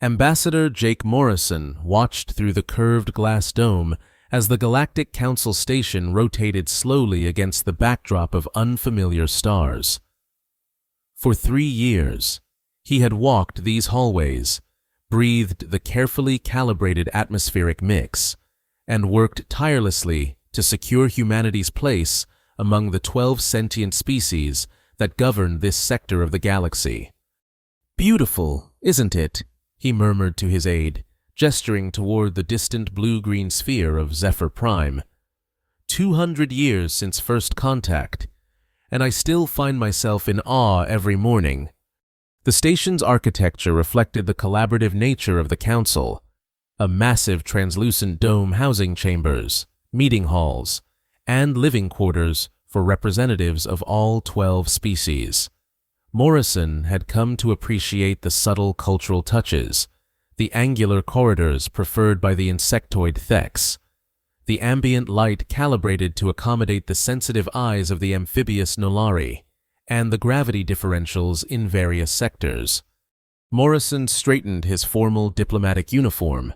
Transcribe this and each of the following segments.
Ambassador Jake Morrison watched through the curved glass dome as the Galactic Council station rotated slowly against the backdrop of unfamiliar stars. For 3 years, he had walked these hallways, breathed the carefully calibrated atmospheric mix, and worked tirelessly to secure humanity's place among the 12 sentient species that govern this sector of the galaxy. "Beautiful, isn't it?" he murmured to his aide, gesturing toward the distant blue-green sphere of Zephyr Prime. 200 years since first contact, and I still find myself in awe every morning. The station's architecture reflected the collaborative nature of the council, a massive translucent dome housing chambers, meeting halls, and living quarters for representatives of all 12 species. Morrison had come to appreciate the subtle cultural touches, the angular corridors preferred by the insectoid Thex, the ambient light calibrated to accommodate the sensitive eyes of the amphibious Nolari, and the gravity differentials in various sectors. Morrison straightened his formal diplomatic uniform,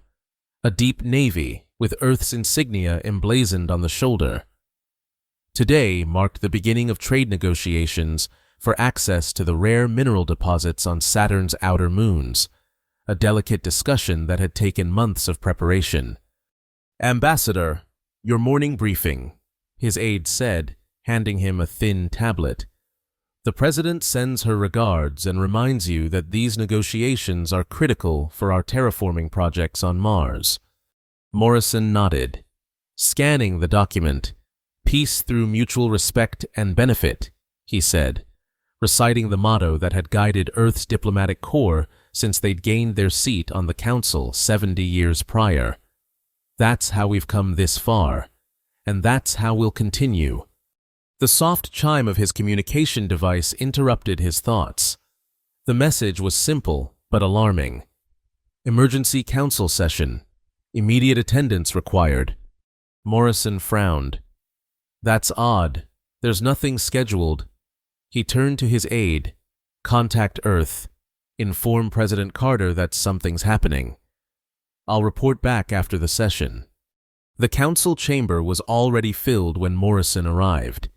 a deep navy with Earth's insignia emblazoned on the shoulder. Today marked the beginning of trade negotiations for access to the rare mineral deposits on Saturn's outer moons, a delicate discussion that had taken months of preparation. "Ambassador, your morning briefing," his aide said, handing him a thin tablet. "The President sends her regards and reminds you that these negotiations are critical for our terraforming projects on Mars." Morrison nodded, scanning the document. "Peace through mutual respect and benefit," he said, reciting the motto that had guided Earth's diplomatic corps since they'd gained their seat on the Council 70 years prior. "That's how we've come this far, and that's how we'll continue." The soft chime of his communication device interrupted his thoughts. The message was simple but alarming. "Emergency Council session. Immediate attendance required." Morrison frowned. "That's odd. There's nothing scheduled." He turned to his aide. "Contact Earth. Inform President Carter that something's happening. I'll report back after the session." The council chamber was already filled when Morrison arrived,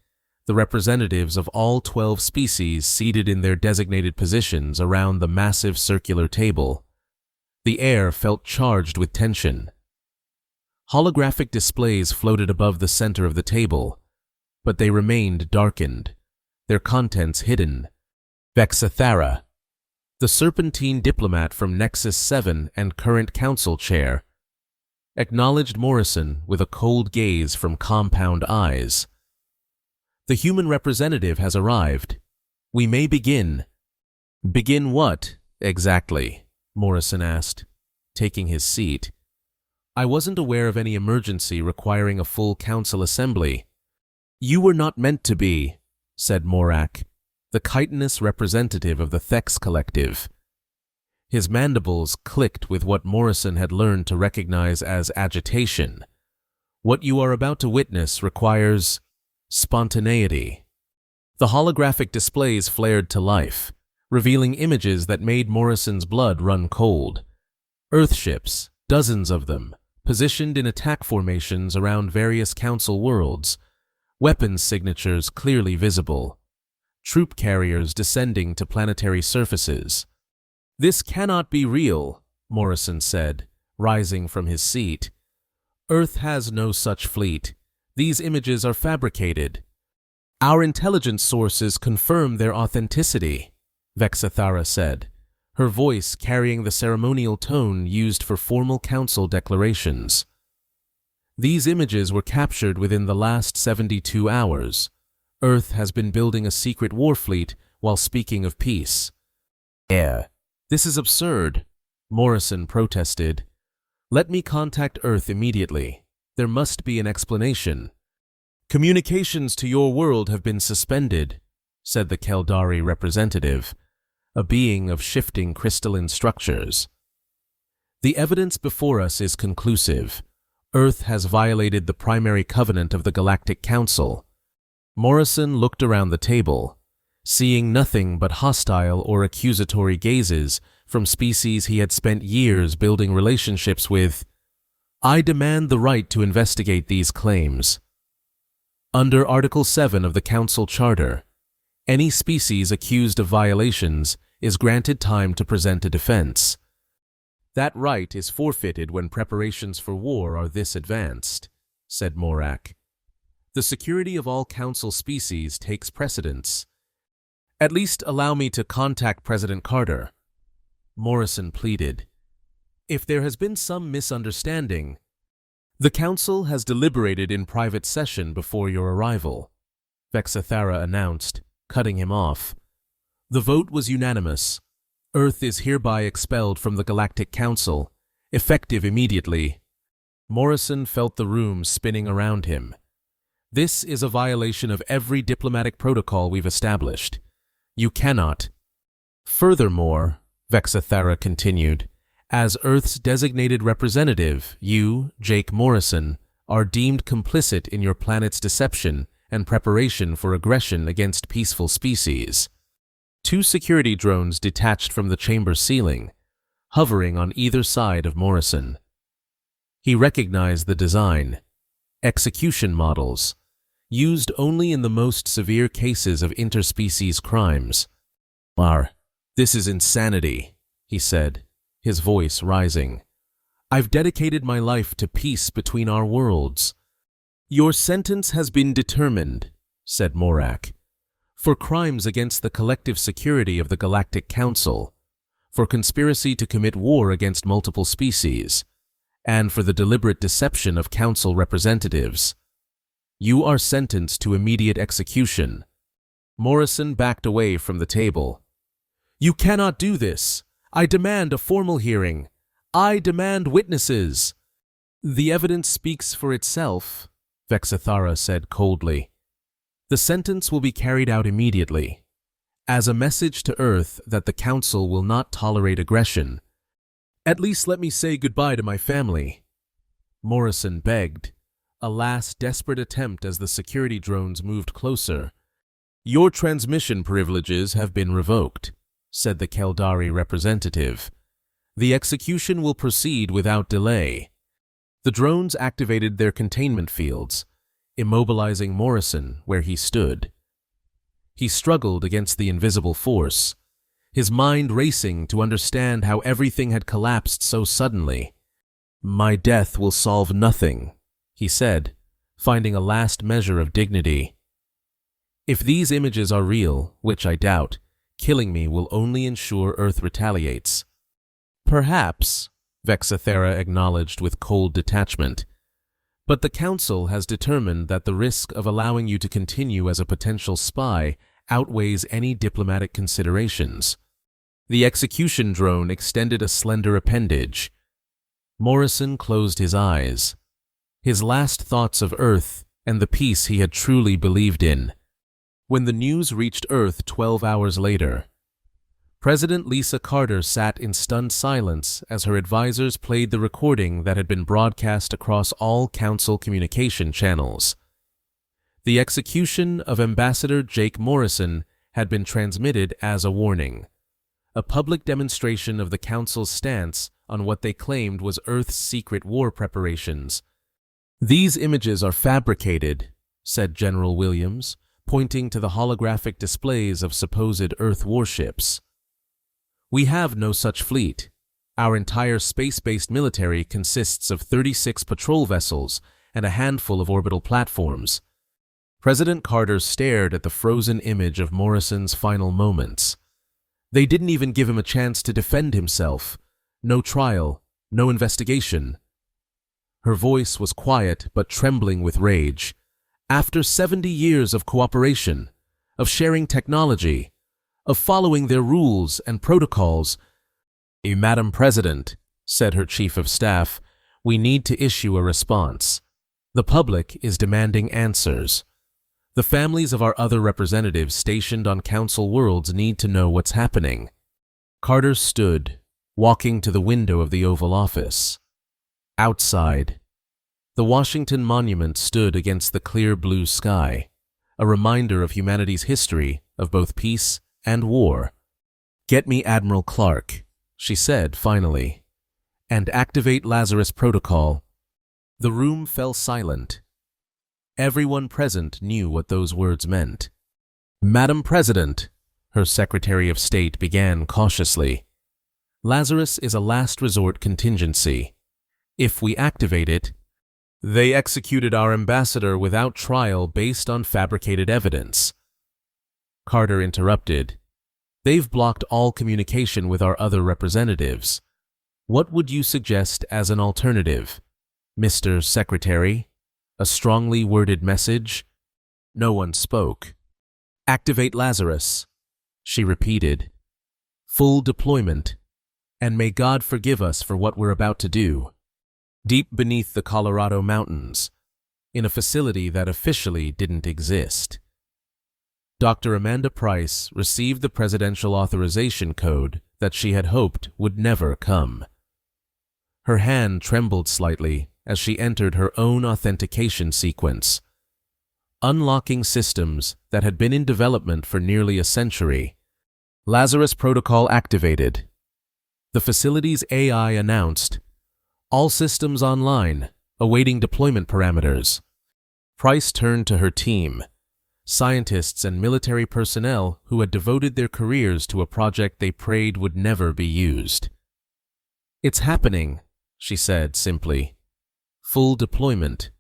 the representatives of all 12 species seated in their designated positions around the massive circular table. The air felt charged with tension. Holographic displays floated above the center of the table, but they remained darkened, their contents hidden. Vexathara, the serpentine diplomat from Nexus 7 and current council chair, acknowledged Morrison with a cold gaze from compound eyes. "The human representative has arrived. We may begin." "Begin what, exactly?" Morrison asked, taking his seat. "I wasn't aware of any emergency requiring a full council assembly." "You were not meant to be," said Morak, the chitinous representative of the Thex Collective. His mandibles clicked with what Morrison had learned to recognize as agitation. "What you are about to witness requires spontaneity." The holographic displays flared to life, revealing images that made Morrison's blood run cold. Earthships, dozens of them, positioned in attack formations around various council worlds, weapons signatures clearly visible, troop carriers descending to planetary surfaces. "This cannot be real," Morrison said, rising from his seat. "Earth has no such fleet. These images are fabricated." "Our intelligence sources confirm their authenticity," Vexathara said, her voice carrying the ceremonial tone used for formal council declarations. "These images were captured within the last 72 hours. Earth has been building a secret war fleet while speaking of peace." "This is absurd," Morrison protested. "Let me contact Earth immediately. There must be an explanation." "Communications to your world have been suspended," said the Keldari representative, a being of shifting crystalline structures. "The evidence before us is conclusive. Earth has violated the primary covenant of the Galactic Council." Morrison looked around the table, seeing nothing but hostile or accusatory gazes from species he had spent years building relationships with. I demand the right to investigate these claims. Under Article 7 of the Council Charter, any species accused of violations is granted time to present a defense. That right is forfeited when preparations for war are this advanced, said Morak. The security of all Council species takes precedence. At least allow me to contact President Carter, Morrison pleaded. If there has been some misunderstanding, the Council has deliberated in private session before your arrival, Vexathara announced, cutting him off. The vote was unanimous. Earth is hereby expelled from the Galactic Council, effective immediately. Morrison felt the room spinning around him. This is a violation of every diplomatic protocol we've established. You cannot. Furthermore, Vexathara continued, as Earth's designated representative, you, Jake Morrison, are deemed complicit in your planet's deception and preparation for aggression against peaceful species. 2 security drones detached from the chamber ceiling, hovering on either side of Morrison. He recognized the design. Execution models, used only in the most severe cases of interspecies crimes. This is insanity, he said, his voice rising. I've dedicated my life to peace between our worlds. Your sentence has been determined, said Morak, for crimes against the collective security of the Galactic Council, for conspiracy to commit war against multiple species, and for the deliberate deception of Council representatives. You are sentenced to immediate execution. Morrison backed away from the table. You cannot do this. I demand a formal hearing. I demand witnesses. The evidence speaks for itself, Vexathara said coldly. The sentence will be carried out immediately, as a message to Earth that the Council will not tolerate aggression. At least let me say goodbye to my family, Morrison begged, a last desperate attempt as the security drones moved closer. Your transmission privileges have been revoked, said the Keldari representative. The execution will proceed without delay. The drones activated their containment fields, immobilizing Morrison where he stood. He struggled against the invisible force, his mind racing to understand how everything had collapsed so suddenly. My death will solve nothing, he said, finding a last measure of dignity. If these images are real, which I doubt, killing me will only ensure Earth retaliates. Perhaps, Vexathara acknowledged with cold detachment. But the Council has determined that the risk of allowing you to continue as a potential spy outweighs any diplomatic considerations. The execution drone extended a slender appendage. Morrison closed his eyes. His last thoughts of Earth and the peace he had truly believed in. When the news reached Earth 12 hours later, President Lisa Carter sat in stunned silence as her advisors played the recording that had been broadcast across all Council communication channels. The execution of Ambassador Jake Morrison had been transmitted as a warning, a public demonstration of the Council's stance on what they claimed was Earth's secret war preparations. These images are fabricated, said General Williams, pointing to the holographic displays of supposed Earth warships. We have no such fleet. Our entire space-based military consists of 36 patrol vessels and a handful of orbital platforms. President Carter stared at the frozen image of Morrison's final moments. They didn't even give him a chance to defend himself. No trial, no investigation. Her voice was quiet but trembling with rage. After 70 years of cooperation, of sharing technology, of following their rules and protocols, Madam President, said her Chief of Staff, we need to issue a response. The public is demanding answers. The families of our other representatives stationed on Council worlds need to know what's happening. Carter stood, walking to the window of the Oval Office. Outside, the Washington Monument stood against the clear blue sky, a reminder of humanity's history of both peace and war. Get me Admiral Clark, she said finally. "And activate Lazarus Protocol." The room fell silent. Everyone present knew what those words meant. "Madam President," her Secretary of State began cautiously, "Lazarus is a last resort contingency. If we activate it, they executed our ambassador without trial based on fabricated evidence." Carter interrupted. "They've blocked all communication with our other representatives. What would you suggest as an alternative, Mr. Secretary? A strongly worded message?" No one spoke. "Activate Lazarus," she repeated. "Full deployment. And may God forgive us for what we're about to do." Deep beneath the Colorado mountains, in a facility that officially didn't exist, Dr. Amanda Price received the presidential authorization code that she had hoped would never come. Her hand trembled slightly as she entered her own authentication sequence. Unlocking systems that had been in development for nearly a century. Lazarus Protocol activated. The facility's AI announced, "All systems online, awaiting deployment parameters." Price turned to her team, scientists and military personnel who had devoted their careers to a project they prayed would never be used. "It's happening," she said simply. "Full deployment."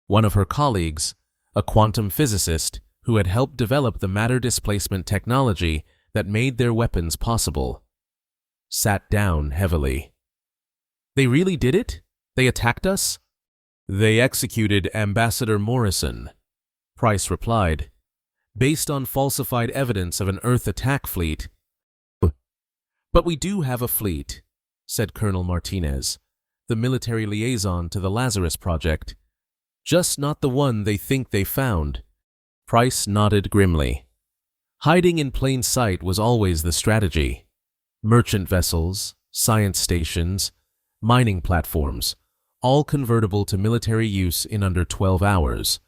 One of her colleagues, a quantum physicist who had helped develop the matter displacement technology that made their weapons possible, sat down heavily. "They really did it? They attacked us?" "They executed Ambassador Morrison," Price replied, "based on falsified evidence of an Earth attack fleet." "But we do have a fleet," said Colonel Martinez, the military liaison to the Lazarus Project. "Just not the one they think they found." Price nodded grimly. Hiding in plain sight was always the strategy. Merchant vessels, science stations, mining platforms, all convertible to military use in under 12 hours.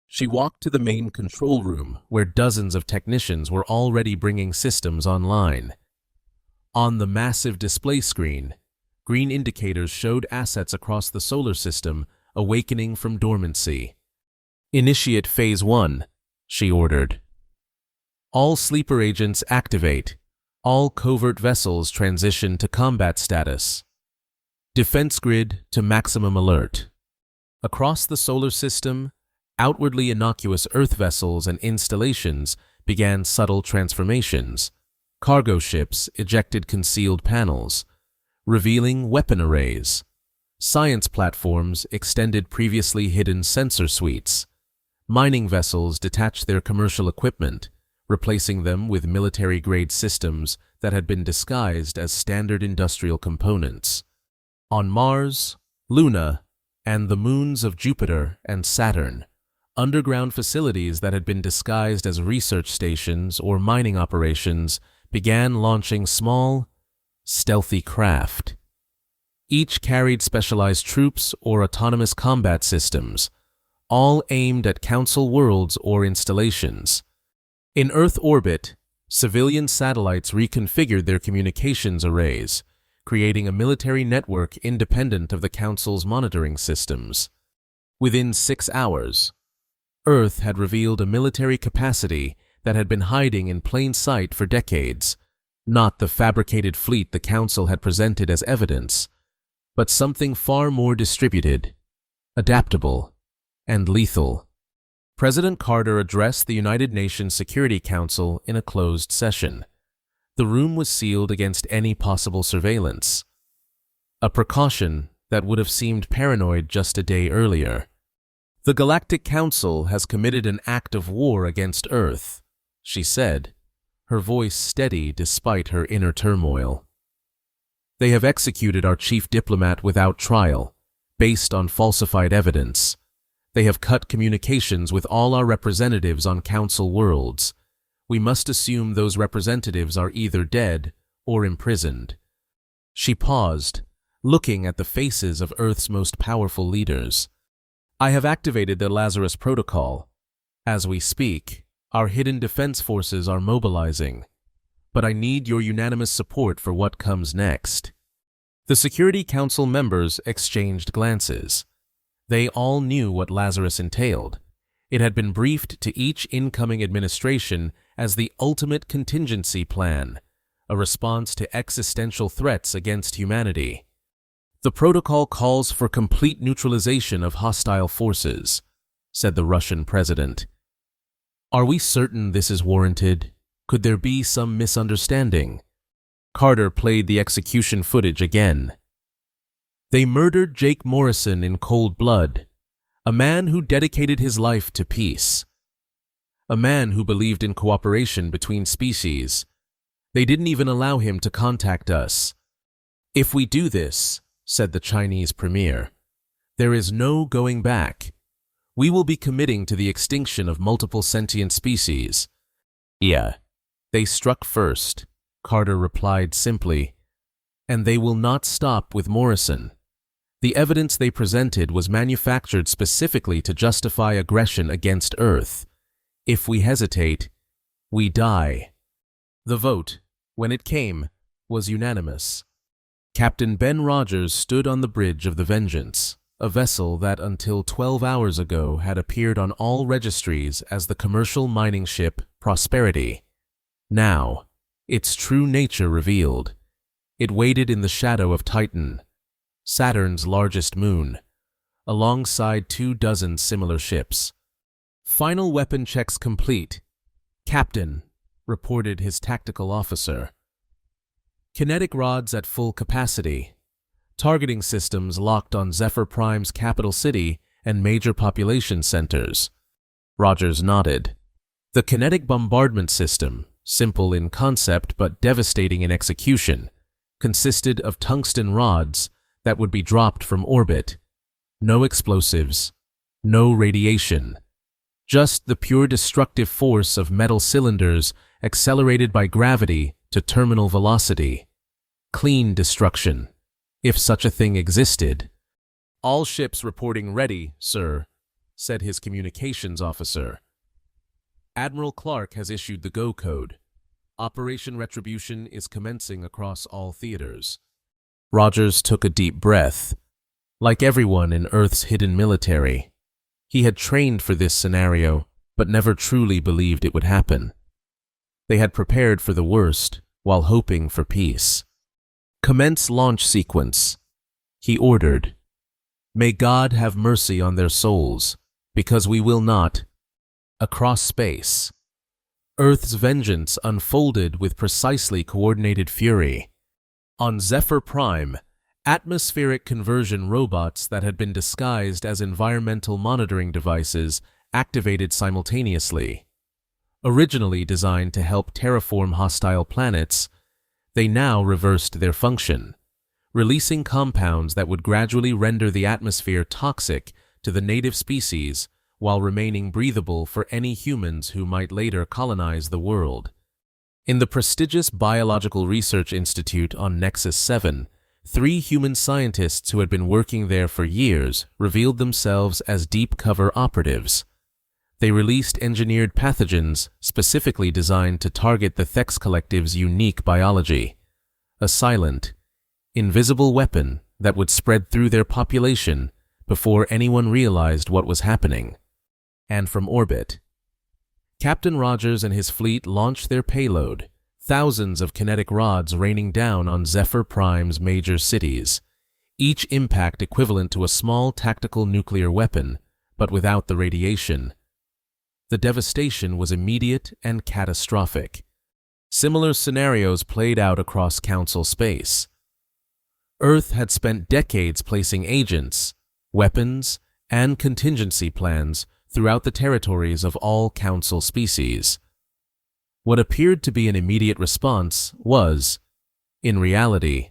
She walked to the main control room where dozens of technicians were already bringing systems online. On the massive display screen, green indicators showed assets across the solar system awakening from dormancy. "Initiate Phase 1, she ordered. "All sleeper agents activate. All covert vessels transition to combat status. Defense grid to maximum alert." Across the solar system, outwardly innocuous Earth vessels and installations began subtle transformations. Cargo ships ejected concealed panels, revealing weapon arrays. Science platforms extended previously hidden sensor suites. Mining vessels detached their commercial equipment, replacing them with military-grade systems that had been disguised as standard industrial components. On Mars, Luna, and the moons of Jupiter and Saturn, underground facilities that had been disguised as research stations or mining operations began launching small, stealthy craft. Each carried specialized troops or autonomous combat systems, all aimed at Council worlds or installations. In Earth orbit, civilian satellites reconfigured their communications arrays, creating a military network independent of the Council's monitoring systems. Within 6 hours, Earth had revealed a military capacity that had been hiding in plain sight for decades, not the fabricated fleet the Council had presented as evidence, but something far more distributed, adaptable, and lethal. President Carter addressed the United Nations Security Council in a closed session. The room was sealed against any possible surveillance, a precaution that would have seemed paranoid just a day earlier. "The Galactic Council has committed an act of war against Earth," she said, her voice steady despite her inner turmoil. "They have executed our chief diplomat without trial, based on falsified evidence. They have cut communications with all our representatives on Council worlds. We must assume those representatives are either dead or imprisoned." She paused, looking at the faces of Earth's most powerful leaders. "I have activated the Lazarus Protocol. As we speak, our hidden defense forces are mobilizing. but I need your unanimous support for what comes next." The Security Council members exchanged glances. They all knew what Lazarus entailed. It had been briefed to each incoming administration as the ultimate contingency plan, a response to existential threats against humanity. "The protocol calls for complete neutralization of hostile forces," said the Russian president. "Are we certain this is warranted? Could there be some misunderstanding?" Carter played the execution footage again. "They murdered Jake Morrison in cold blood, a man who dedicated his life to peace, a man who believed in cooperation between species. They didn't even allow him to contact us. If we do this," said the Chinese premier, "there is no going back. We will be committing to the extinction of multiple sentient species." "Yeah, they struck first," Carter replied simply, "and they will not stop with Morrison. The evidence they presented was manufactured specifically to justify aggression against Earth. If we hesitate, we die." The vote, when it came, was unanimous. Captain Ben Rogers stood on the bridge of the Vengeance, a vessel that until 12 hours ago had appeared on all registries as the commercial mining ship Prosperity. Now, its true nature revealed. It waited in the shadow of Titan, Saturn's largest moon, alongside 24 similar ships. "Final weapon checks complete, Captain," reported his tactical officer. "Kinetic rods at full capacity. Targeting systems locked on Zephyr Prime's capital city and major population centers." Rogers nodded. The kinetic bombardment system, simple in concept but devastating in execution, consisted of tungsten rods that would be dropped from orbit. No explosives, no radiation. Just the pure destructive force of metal cylinders accelerated by gravity to terminal velocity. Clean destruction, if such a thing existed. "All ships reporting ready, sir," said his communications officer. "Admiral Clark has issued the go code. Operation Retribution is commencing across all theaters." Rogers took a deep breath. Like everyone in Earth's hidden military, he had trained for this scenario, but never truly believed it would happen. They had prepared for the worst while hoping for peace. "Commence launch sequence," he ordered. "May God have mercy on their souls, because we will not." Across space, Earth's vengeance unfolded with precisely coordinated fury. On Zephyr Prime, atmospheric conversion robots that had been disguised as environmental monitoring devices activated simultaneously. Originally designed to help terraform hostile planets, they now reversed their function, releasing compounds that would gradually render the atmosphere toxic to the native species while remaining breathable for any humans who might later colonize the world. In the prestigious Biological Research Institute on Nexus 7, 3 human scientists who had been working there for years revealed themselves as deep-cover operatives. They released engineered pathogens specifically designed to target the Thex Collective's unique biology, a silent, invisible weapon that would spread through their population before anyone realized what was happening. And from orbit, Captain Rogers and his fleet launched their payload, thousands of kinetic rods raining down on Zephyr Prime's major cities, each impact equivalent to a small tactical nuclear weapon, but without the radiation. The devastation was immediate and catastrophic. Similar scenarios played out across Council space. Earth had spent decades placing agents, weapons, and contingency plans throughout the territories of all Council species. What appeared to be an immediate response was, in reality,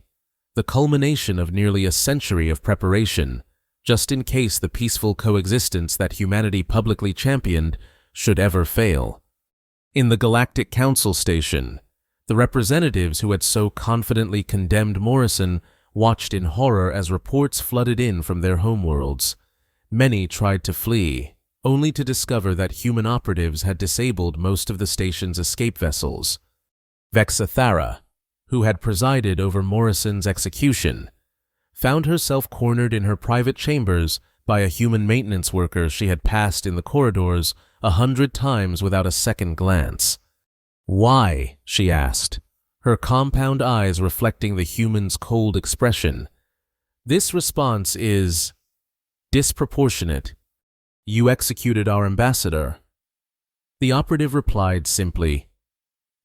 the culmination of nearly a century of preparation, just in case the peaceful coexistence that humanity publicly championed should ever fail. In the Galactic Council station, the representatives who had so confidently condemned Morrison watched in horror as reports flooded in from their homeworlds. Many tried to flee, only to discover that human operatives had disabled most of the station's escape vessels. Vexathara, who had presided over Morrison's execution, found herself cornered in her private chambers by a human maintenance worker she had passed in the corridors 100 times without a second glance. "Why?" she asked, her compound eyes reflecting the human's cold expression. "This response is disproportionate. You executed our ambassador." The operative replied simply,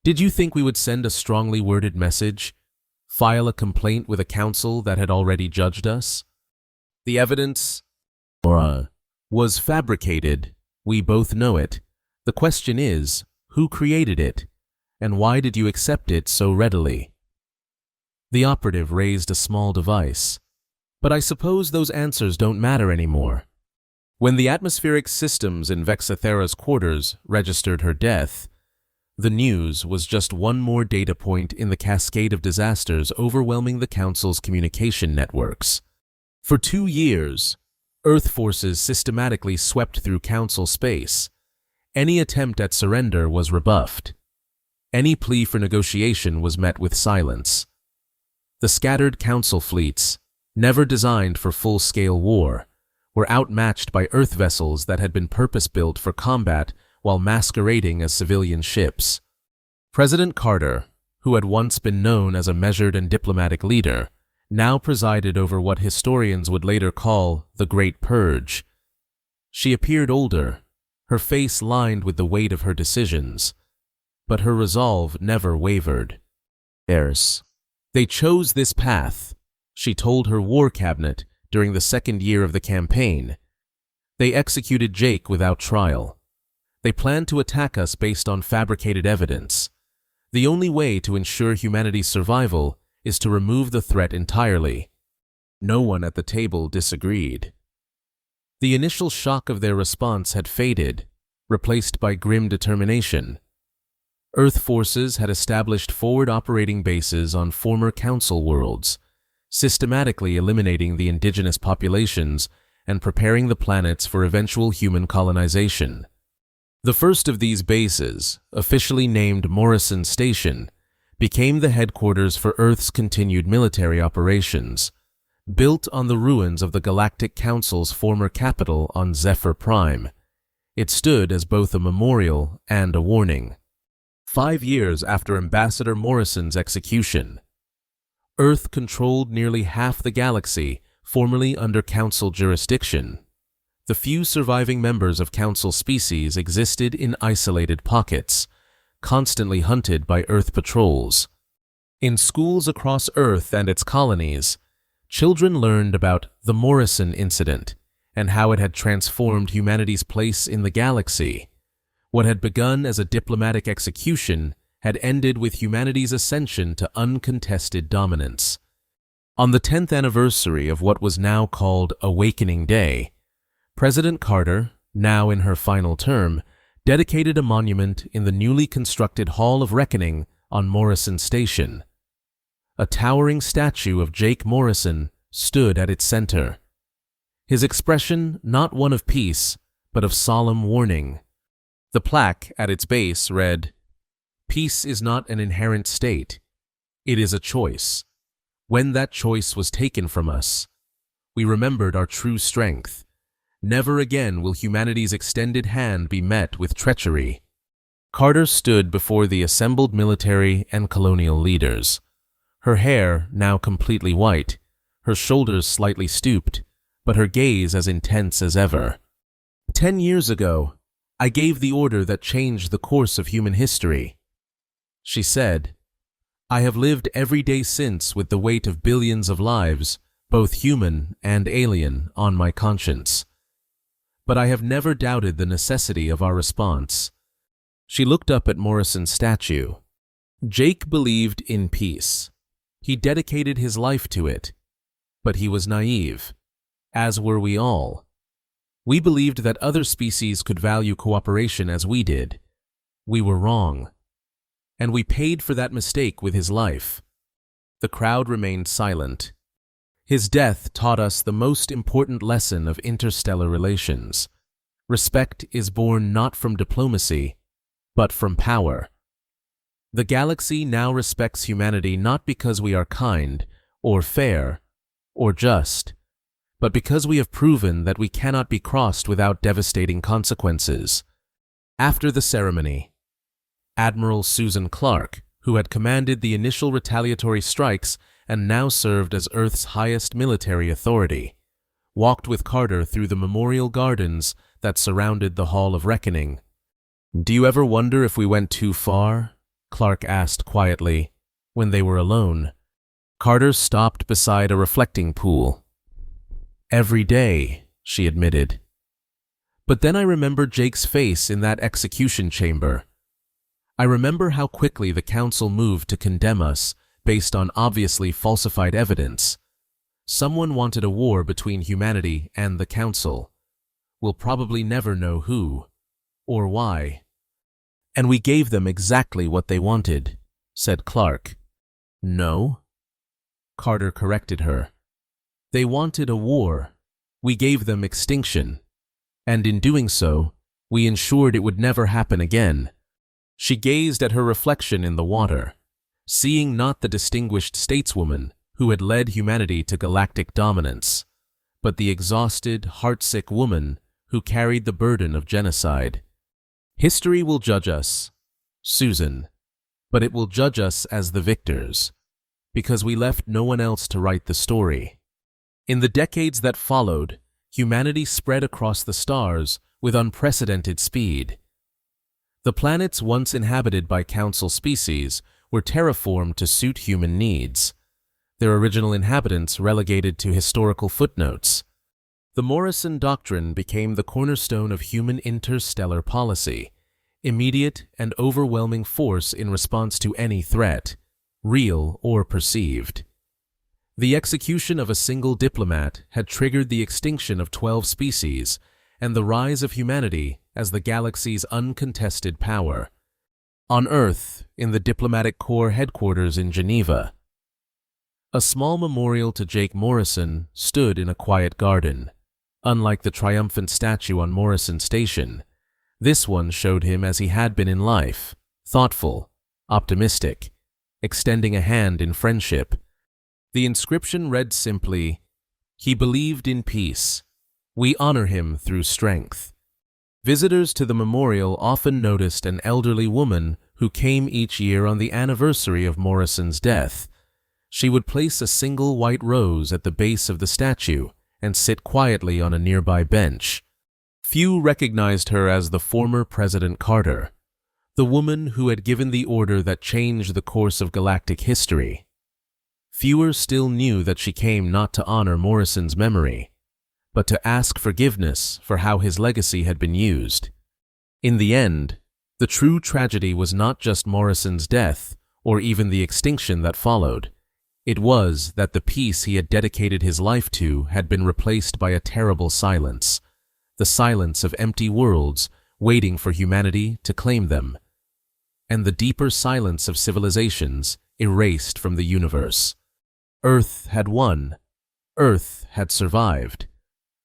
"Did you think we would send a strongly worded message? File a complaint with a council that had already judged us? The evidence was fabricated. We both know it. The question is, who created it? And why did you accept it so readily?" The operative raised a small device. "But I suppose those answers don't matter anymore. When the atmospheric systems in Vexathara's quarters registered her death, the news was just one more data point in the cascade of disasters overwhelming the Council's communication networks. For 2 years, Earth forces systematically swept through Council space. Any attempt at surrender was rebuffed. Any plea for negotiation was met with silence. The scattered Council fleets, never designed for full-scale war, were outmatched by Earth vessels that had been purpose-built for combat while masquerading as civilian ships. President Carter, who had once been known as a measured and diplomatic leader, now presided over what historians would later call the Great Purge. She appeared older, her face lined with the weight of her decisions, but her resolve never wavered. They chose this path, she told her war cabinet during the second year of the campaign. They executed Jake without trial. They planned to attack us based on fabricated evidence. The only way to ensure humanity's survival is to remove the threat entirely. No one at the table disagreed. The initial shock of their response had faded, replaced by grim determination. Earth forces had established forward operating bases on former Council worlds, systematically eliminating the indigenous populations and preparing the planets for eventual human colonization. The first of these bases, officially named Morrison Station, became the headquarters for Earth's continued military operations, built on the ruins of the Galactic Council's former capital on Zephyr Prime. It stood as both a memorial and a warning. 5 years after Ambassador Morrison's execution, Earth controlled nearly half the galaxy formerly under Council jurisdiction. The few surviving members of Council species existed in isolated pockets, constantly hunted by Earth patrols. In schools across Earth and its colonies, children learned about the Morrison incident and how it had transformed humanity's place in the galaxy. What had begun as a diplomatic execution had ended with humanity's ascension to uncontested dominance. On the 10th anniversary of what was now called Awakening Day, President Carter, now in her final term, dedicated a monument in the newly constructed Hall of Reckoning on Morrison Station. A towering statue of Jake Morrison stood at its center, his expression not one of peace, but of solemn warning. The plaque at its base read, "Peace is not an inherent state. It is a choice. When that choice was taken from us, we remembered our true strength. Never again will humanity's extended hand be met with treachery." Carter stood before the assembled military and colonial leaders. Her hair now completely white, her shoulders slightly stooped, but her gaze as intense as ever. 10 years ago, I gave the order that changed the course of human history. She said, I have lived every day since with the weight of billions of lives, both human and alien, on my conscience. But I have never doubted the necessity of our response. She looked up at Morrison's statue. Jake believed in peace. He dedicated his life to it. But he was naive, as were we all. We believed that other species could value cooperation as we did. We were wrong. And we paid for that mistake with his life. The crowd remained silent. His death taught us the most important lesson of interstellar relations. Respect is born not from diplomacy, but from power. The galaxy now respects humanity not because we are kind, or fair, or just, but because we have proven that we cannot be crossed without devastating consequences. After the ceremony, Admiral Susan Clark, who had commanded the initial retaliatory strikes and now served as Earth's highest military authority, walked with Carter through the memorial gardens that surrounded the Hall of Reckoning. "Do you ever wonder if we went too far?" Clark asked quietly, when they were alone. Carter stopped beside a reflecting pool. "Every day," she admitted. "But then I remember Jake's face in that execution chamber. I remember how quickly the Council moved to condemn us based on obviously falsified evidence. Someone wanted a war between humanity and the Council. We'll probably never know who or why. And we gave them exactly what they wanted," said Clark. "No," Carter corrected her. "They wanted a war. We gave them extinction. And in doing so, we ensured it would never happen again." She gazed at her reflection in the water, seeing not the distinguished stateswoman who had led humanity to galactic dominance, but the exhausted, heartsick woman who carried the burden of genocide. "History will judge us, Susan, but it will judge us as the victors, because we left no one else to write the story." In the decades that followed, humanity spread across the stars with unprecedented speed. The planets once inhabited by Council species were terraformed to suit human needs, their original inhabitants relegated to historical footnotes. The Morrison Doctrine became the cornerstone of human interstellar policy, immediate and overwhelming force in response to any threat, real or perceived. The execution of a single diplomat had triggered the extinction of 12 species and the rise of humanity as the galaxy's uncontested power. On Earth, in the Diplomatic Corps headquarters in Geneva, a small memorial to Jake Morrison stood in a quiet garden. Unlike the triumphant statue on Morrison Station, this one showed him as he had been in life, thoughtful, optimistic, extending a hand in friendship. The inscription read simply, "He believed in peace. We honor him through strength." Visitors to the memorial often noticed an elderly woman who came each year on the anniversary of Morrison's death. She would place a single white rose at the base of the statue and sit quietly on a nearby bench. Few recognized her as the former President Carter, the woman who had given the order that changed the course of galactic history. Fewer still knew that she came not to honor Morrison's memory, but to ask forgiveness for how his legacy had been used. In the end, the true tragedy was not just Morrison's death or even the extinction that followed. It was that the peace he had dedicated his life to had been replaced by a terrible silence, the silence of empty worlds waiting for humanity to claim them, and the deeper silence of civilizations erased from the universe. Earth had won. Earth had survived.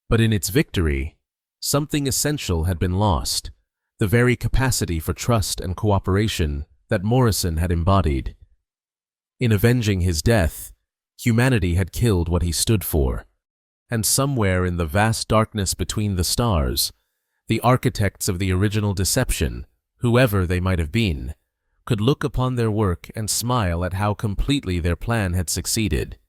But in its victory, something essential had been lost, the very capacity for trust and cooperation that Morrison had embodied. In avenging his death, humanity had killed what he stood for, and somewhere in the vast darkness between the stars, the architects of the original deception, whoever they might have been, could look upon their work and smile at how completely their plan had succeeded.